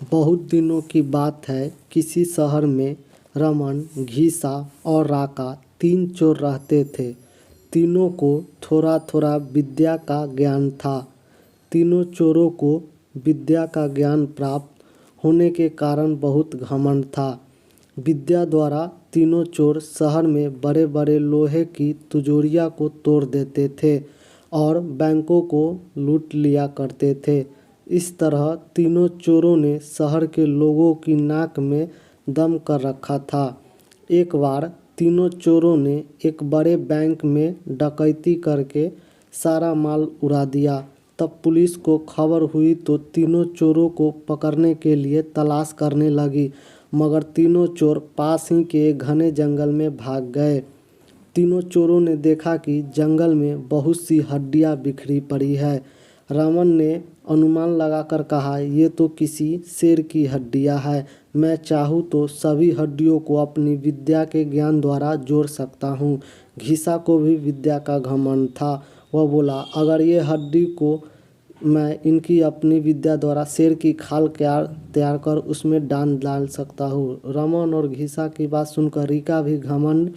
बहुत दिनों की बात है, किसी शहर में रमन, घीसा और राका तीन चोर रहते थे। तीनों को थोड़ा थोड़ा विद्या का ज्ञान था। तीनों चोरों को विद्या का ज्ञान प्राप्त होने के कारण बहुत घमंड था। विद्या द्वारा तीनों चोर शहर में बड़े बड़े लोहे की तिजोरियों को तोड़ देते थे और बैंकों को लूट लिया करते थे। इस तरह तीनों चोरों ने शहर के लोगों की नाक में दम कर रखा था। एक बार तीनों चोरों ने एक बड़े बैंक में डकैती करके सारा माल उड़ा दिया। तब पुलिस को खबर हुई तो तीनों चोरों को पकड़ने के लिए तलाश करने लगी, मगर तीनों चोर पास ही के घने जंगल में भाग गए। तीनों चोरों ने देखा कि जंगल में बहुत सी हड्डियां बिखरी पड़ी है। रमन ने अनुमान लगाकर कहा, ये तो किसी शेर की हड्डियां है। मैं चाहूँ तो सभी हड्डियों को अपनी विद्या के ज्ञान द्वारा जोड़ सकता हूँ। घिसा को भी विद्या का घमंड था। वह बोला, अगर ये हड्डी को मैं इनकी अपनी विद्या द्वारा शेर की खाल तैयार कर उसमें डाल सकता हूँ। रमन और घिसा की बात सुनकर रिका भी घमंड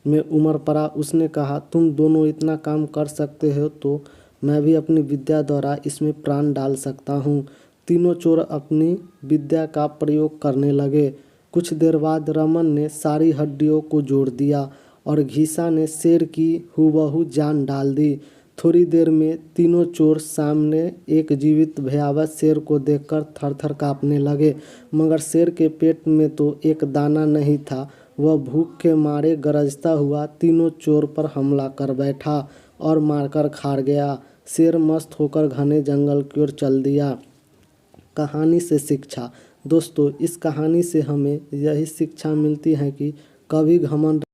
में उमड़ पड़ा। उसने कहा, तुम दोनों इतना काम कर सकते हो तो मैं भी अपनी विद्या द्वारा इसमें प्राण डाल सकता हूँ। तीनों चोर अपनी विद्या का प्रयोग करने लगे। कुछ देर बाद रमन ने सारी हड्डियों को जोड़ दिया और घिसा ने शेर की हूबहू जान डाल दी। थोड़ी देर में तीनों चोर सामने एक जीवित भयावह शेर को देखकर थर-थर काँपने लगे, मगर शेर के पेट में तो एक दाना नहीं था। वह भूख के मारे गरजता हुआ तीनों चोर पर हमला कर बैठा और मारकर खा गया। शेर मस्त होकर घने जंगल की ओर चल दिया। कहानी से शिक्षा। दोस्तों, इस कहानी से हमें यही शिक्षा मिलती है कि कभी घमंड